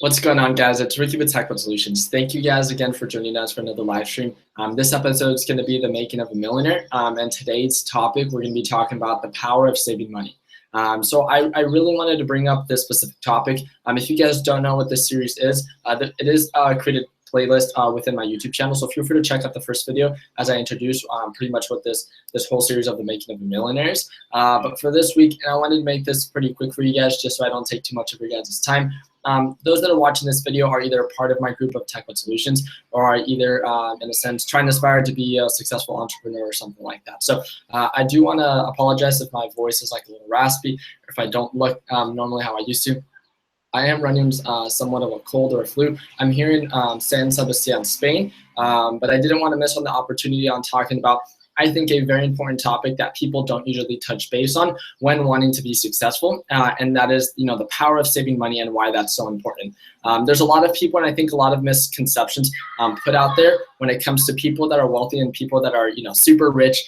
What's going on, guys? It's Ricky with TechWhat Solutions. Thank you guys again for joining us for another live stream. This episode is going to be the making of a millionaire. And today's topic, we're going to be talking about the power of saving money. So I really wanted to bring up this specific topic. If you guys don't know what this series is, it is a created playlist within my YouTube channel. So feel free to check out the first video as I introduce pretty much what this whole series of the making of a millionaire is. But for this week, I wanted to make this pretty quick for you guys just so I don't take too much of your guys' time. Those that are watching this video are either a part of my group of TechWhat Solutions or are either, in a sense, trying to aspire to be a successful entrepreneur or something like that. So I do want to apologize if my voice is like a little raspy or if I don't look normally how I used to. I am running somewhat of a cold or a flu. I'm here in San Sebastian, Spain, but I didn't want to miss on the opportunity on talking about, I think, a very important topic that people don't usually touch base on when wanting to be successful, and that is, the power of saving money and why that's so important. There's a lot of people, and I think a lot of misconceptions put out there when it comes to people that are wealthy and people that are, super rich,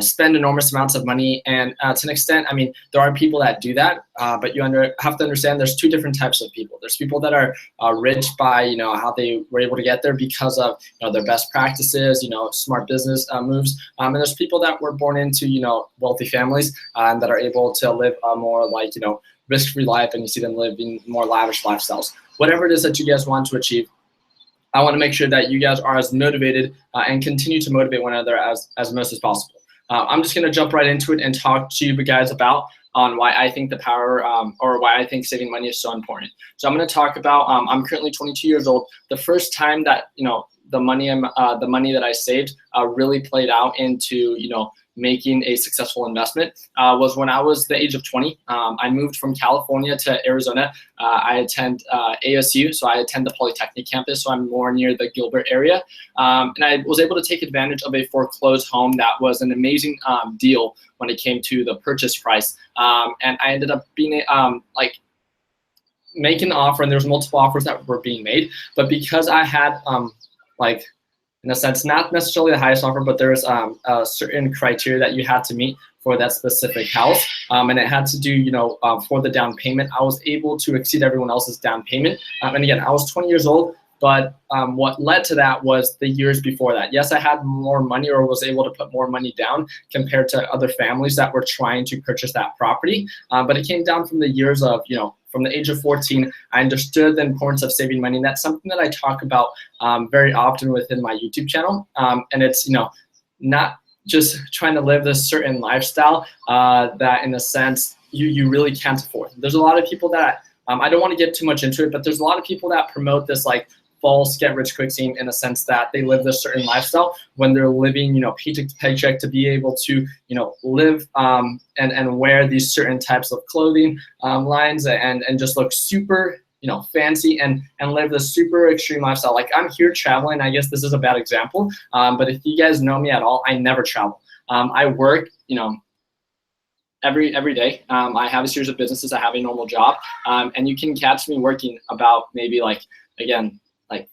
spend enormous amounts of money. And to an extent, I mean, there are people that do that, but you have to understand there's two different types of people. There's people that are rich by, how they were able to get there because of, their best practices, smart business moves. And there's people that were born into, wealthy families that are able to live a more like, risk-free life, and you see them living more lavish lifestyles. Whatever it is that you guys want to achieve, I want to make sure that you guys are as motivated and continue to motivate one another as much as possible. I'm just going to jump right into it and talk to you guys about on why I think the power or why I think saving money is so important. So I'm going to talk about, I'm currently 22 years old. The first time that, the money that I saved really played out into, making a successful investment was when I was the age of 20. I moved from California to Arizona. I attend ASU, so I attend the Polytechnic campus, so I'm more near the Gilbert area. And I was able to take advantage of a foreclosed home that was an amazing deal when it came to the purchase price. And I ended up being making an offer, and there's multiple offers that were being made, but because I had in a sense, not necessarily the highest offer, but there's a certain criteria that you had to meet for that specific house, and it had to do, for the down payment. I was able to exceed everyone else's down payment, and again, I was 20 years old, but what led to that was the years before that. Yes, I had more money or was able to put more money down compared to other families that were trying to purchase that property, but it came down from the years of, from the age of 14, I understood the importance of saving money. And that's something that I talk about very often within my YouTube channel. And it's, not just trying to live this certain lifestyle that in a sense you really can't afford. There's a lot of people that, I don't want to get too much into it, but there's a lot of people that promote this false get rich quick scheme in a sense that they live this certain lifestyle when they're living, paycheck to paycheck to be able to, live and wear these certain types of clothing lines and just look super, fancy and live this super extreme lifestyle. Like I'm here traveling. I guess this is a bad example, but if you guys know me at all, I never travel. I work, every day. I have a series of businesses. I have a normal job, and you can catch me working about maybe again,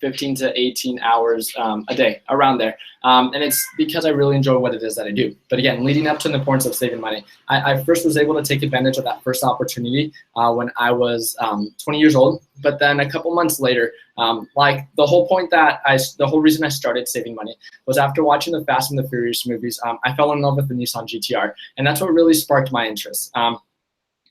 15 to 18 hours a day, around there. And it's because I really enjoy what it is that I do. But again, leading up to the importance of saving money, I first was able to take advantage of that first opportunity when I was 20 years old. But then a couple months later, the whole reason I started saving money was after watching the Fast and the Furious movies, I fell in love with the Nissan GTR. And that's what really sparked my interest.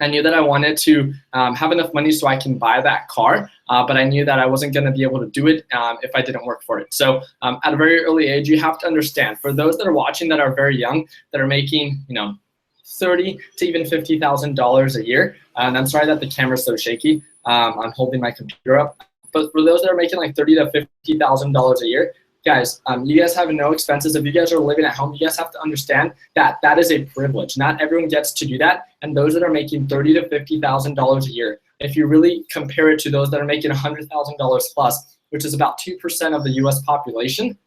I knew that I wanted to have enough money so I can buy that car, but I knew that I wasn't going to be able to do it if I didn't work for it. So at a very early age, you have to understand, for those that are watching that are very young, that are making, $30,000 to even $50,000 a year, and I'm sorry that the camera's so shaky. I'm holding my computer up. But for those that are making $30,000 to $50,000 a year, guys, you guys have no expenses. If you guys are living at home, you guys have to understand that that is a privilege. Not everyone gets to do that. And those that are making $30,000 to $50,000 a year, if you really compare it to those that are making $100,000 plus, which is about 2% of the US population,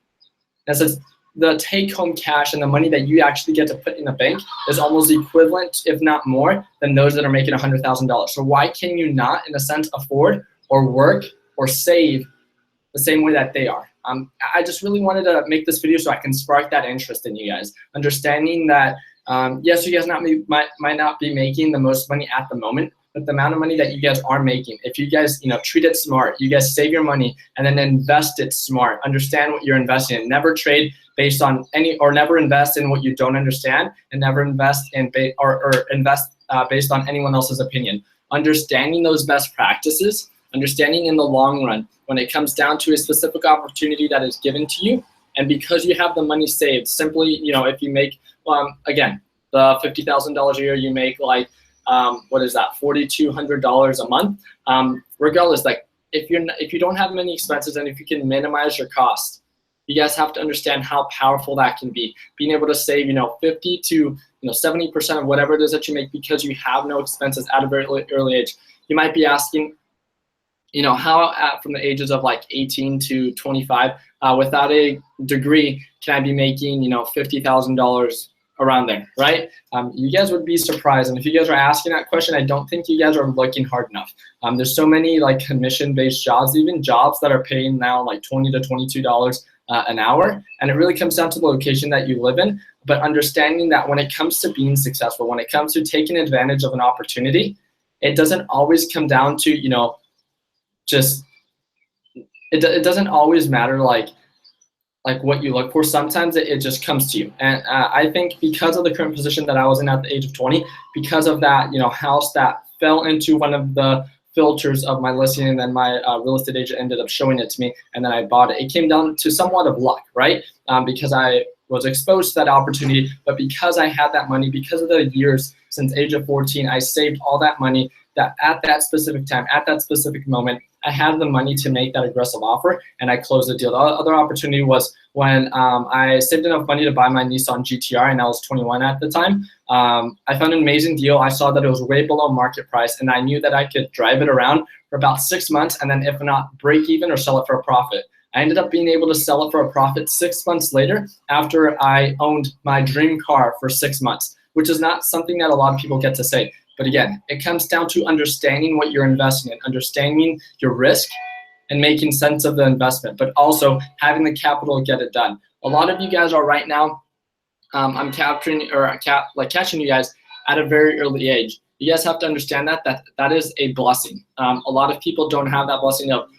that says the take-home cash and the money that you actually get to put in the bank is almost equivalent, if not more, than those that are making $100,000. So why can you not, in a sense, afford or work or save the same way that they are? I just really wanted to make this video so I can spark that interest in you guys, understanding that yes, you guys might not be making the most money at the moment, but the amount of money that you guys are making, if you guys, treat it smart, you guys save your money and then invest it smart, understand what you're investing in. Never trade based on never invest in what you don't understand, and never invest in invest based on anyone else's opinion. Understanding those best practices, understanding in the long run, when it comes down to a specific opportunity that is given to you, and because you have the money saved, simply, if you make, again, the $50,000 a year, you make like, what is that, $4,200 a month. Regardless, like if you don't have many expenses and if you can minimize your costs, you guys have to understand how powerful that can be. Being able to save, 50 to 70% of whatever it is that you make because you have no expenses at a very early age. You might be asking, how from the ages of like 18 to 25, without a degree, can I be making, $50,000 around there, right? You guys would be surprised. And if you guys are asking that question, I don't think you guys are looking hard enough. There's so many like commission-based jobs, even jobs that are paying now like $20 to $22 an hour. And it really comes down to the location that you live in. But understanding that when it comes to being successful, when it comes to taking advantage of an opportunity, it doesn't always come down to, it doesn't always matter like what you look for. Sometimes it just comes to you. And I think because of the current position that I was in at the age of 20, because of that, house that fell into one of the filters of my listing, and then my real estate agent ended up showing it to me, and then I bought it. It came down to somewhat of luck, right? Because I was exposed to that opportunity, but because I had that money, because of the years since age of 14, I saved all that money that at that specific time, at that specific moment, I had the money to make that aggressive offer, and I closed the deal. The other opportunity was when I saved enough money to buy my Nissan GTR, and I was 21 at the time. I found an amazing deal. I saw that it was way below market price, and I knew that I could drive it around for about 6 months, and then if not, break even or sell it for a profit. I ended up being able to sell it for a profit 6 months later after I owned my dream car for 6 months, which is not something that a lot of people get to say. But again, it comes down to understanding what you're investing in, understanding your risk, and making sense of the investment, but also having the capital to get it done. A lot of you guys are right now, I'm catching you guys at a very early age. You guys have to understand that is a blessing. A lot of people don't have that blessing of,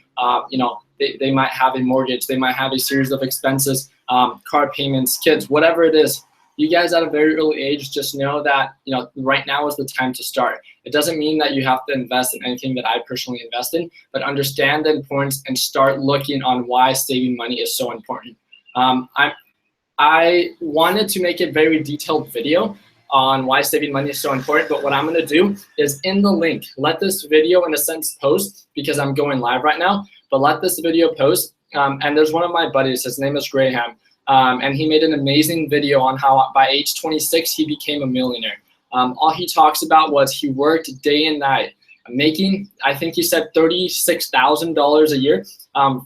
they might have a mortgage, they might have a series of expenses, car payments, kids, whatever it is. You guys at a very early age just know that right now is the time to start. It doesn't mean that you have to invest in anything that I personally invest in, but understand the importance and start looking on why saving money is so important. I wanted to make a very detailed video on why saving money is so important, but what I'm going to do is in the link, let this video in a sense post, because I'm going live right now, but let this video post, and there's one of my buddies, his name is Graham. And he made an amazing video on how by age 26 he became a millionaire. All he talks about was he worked day and night, making, I think he said $36,000 a year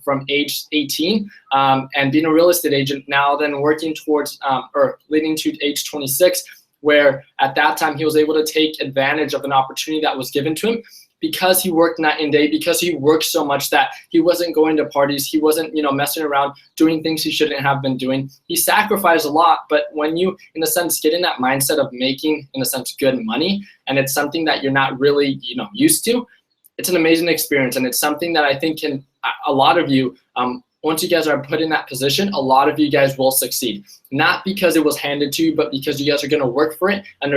from age 18, and being a real estate agent now, then working towards or leading to age 26, where at that time he was able to take advantage of an opportunity that was given to him, because he worked night and day, because he worked so much that he wasn't going to parties, he wasn't, messing around doing things he shouldn't have been doing. He sacrificed a lot, but when you, in a sense, get in that mindset of making, in a sense, good money, and it's something that you're not really, used to, it's an amazing experience, and it's something that I think a lot of you, once you guys are put in that position, a lot of you guys will succeed. Not because it was handed to you, but because you guys are going to work for it and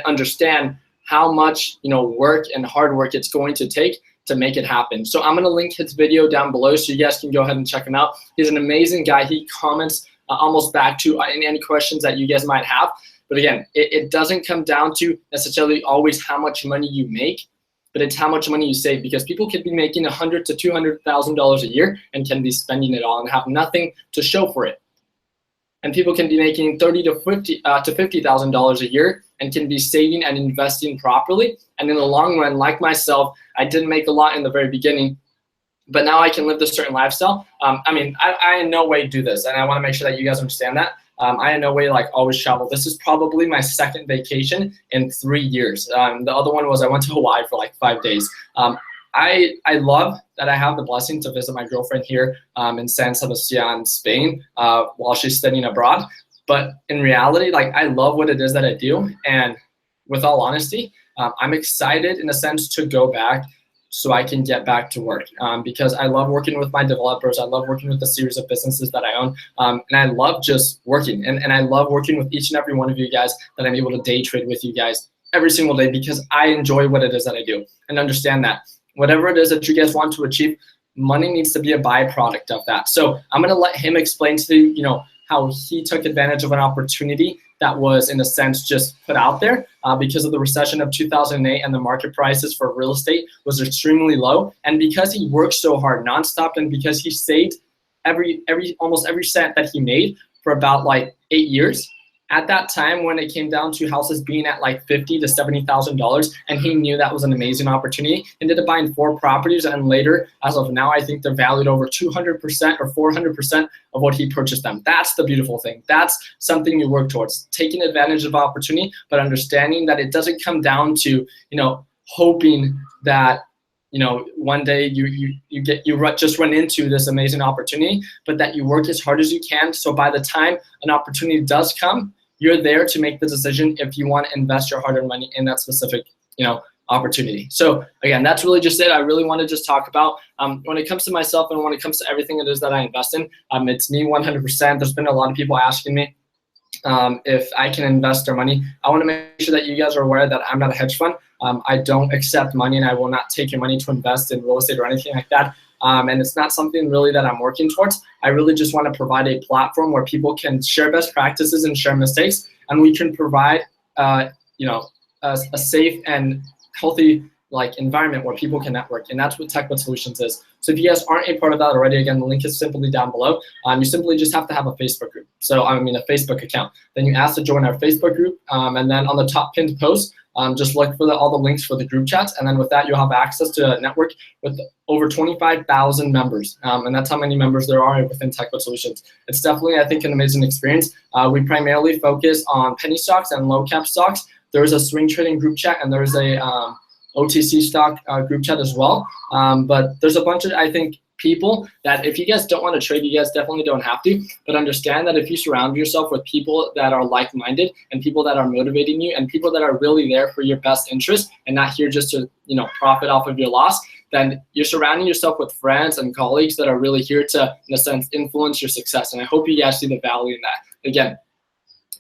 understand how much work and hard work it's going to take to make it happen. So I'm gonna link his video down below so you guys can go ahead and check him out. He's an amazing guy. He comments almost back to any questions that you guys might have. But again, it doesn't come down to necessarily always how much money you make, but it's how much money you save, because people could be making $100,000 to $200,000 a year and can be spending it all and have nothing to show for it. And people can be making $30,000 to $50,000 a year and can be saving and investing properly. And in the long run, like myself, I didn't make a lot in the very beginning, but now I can live this certain lifestyle. I in no way do this, and I want to make sure that you guys understand that. I in no way always travel. This is probably my second vacation in 3 years. The other one was I went to Hawaii for 5 days. I love that I have the blessing to visit my girlfriend here in San Sebastian, Spain, while she's studying abroad. But in reality, I love what it is that I do. And with all honesty, I'm excited in a sense to go back so I can get back to work because I love working with my developers. I love working with the series of businesses that I own. And I love just working. And I love working with each and every one of you guys that I'm able to day trade with you guys every single day because I enjoy what it is that I do. And understand that whatever it is that you guys want to achieve, money needs to be a byproduct of that. So I'm going to let him explain to you, how he took advantage of an opportunity that was, in a sense, just put out there because of the recession of 2008 and the market prices for real estate was extremely low. And because he worked so hard nonstop and because he saved almost every cent that he made for about like 8 years, at that time when it came down to houses being at like $50,000 to $70,000, and he knew that was an amazing opportunity, ended up buying 4 properties, and later, as of now, I think they're valued over 200% or 400% of what he purchased them. That's the beautiful thing. That's something you work towards, taking advantage of opportunity, but understanding that it doesn't come down to, hoping that one day you just run into this amazing opportunity, but that you work as hard as you can. So by the time an opportunity does come, you're there to make the decision if you want to invest your hard-earned money in that specific, opportunity. So again, that's really just it. I really want to just talk about when it comes to myself and when it comes to everything it is that I invest in, it's me 100%. There's been a lot of people asking me if I can invest their money. I want to make sure that you guys are aware that I'm not a hedge fund. I don't accept money, and I will not take your money to invest in real estate or anything like that. And it's not something really that I'm working towards. I really just want to provide a platform where people can share best practices and share mistakes, and we can provide, a safe and healthy environment where people can network, and that's what TechBud Solutions is. So if you guys aren't a part of that already, again, the link is simply down below. You simply just have to have a Facebook group. So a Facebook account. Then you ask to join our Facebook group, and then on the top pinned post, just look for all the links for the group chats, and then with that, you'll have access to a network with over 25,000 members, and that's how many members there are within TechBud Solutions. It's definitely, I think, an amazing experience. We primarily focus on penny stocks and low cap stocks. There's a swing trading group chat, and there's a OTC stock group chat as well. But there's a bunch of, I think, people that if you guys don't want to trade, you guys definitely don't have to, but understand that if you surround yourself with people that are like-minded and people that are motivating you and people that are really there for your best interest and not here just to profit off of your loss, then you're surrounding yourself with friends and colleagues that are really here to, in a sense, influence your success. And I hope you guys see the value in that. Again,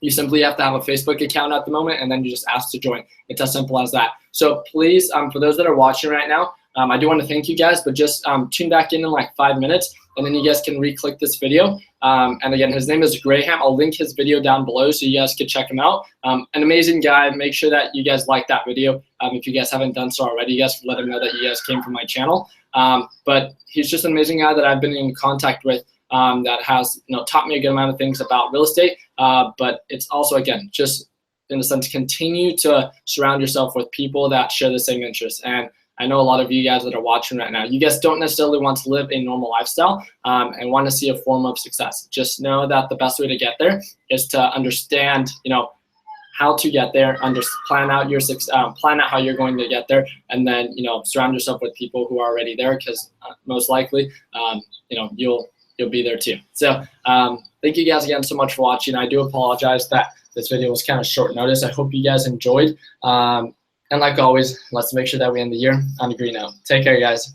you simply have to have a Facebook account at the moment, and then you just ask to join. It's as simple as that. So please, for those that are watching right now, I do want to thank you guys, but just tune back in like 5 minutes, and then you guys can re-click this video. And again, his name is Graham. I'll link his video down below so you guys can check him out. An amazing guy. Make sure that you guys like that video. If you guys haven't done so already, you guys can let him know that you guys came from my channel. But he's just an amazing guy that I've been in contact with. That has taught me a good amount of things about real estate, but it's also, again, just in a sense, continue to surround yourself with people that share the same interests. And I know a lot of you guys that are watching right now, you guys don't necessarily want to live a normal lifestyle and want to see a form of success. Just know that the best way to get there is to understand, how to get there, plan out your plan out how you're going to get there, and then surround yourself with people who are already there, because most likely, you'll be there too. So thank you guys again so much for watching. I do apologize that this video was kind of short notice. I hope you guys enjoyed. And like always, let's make sure that we end the year on a green note. Take care, guys.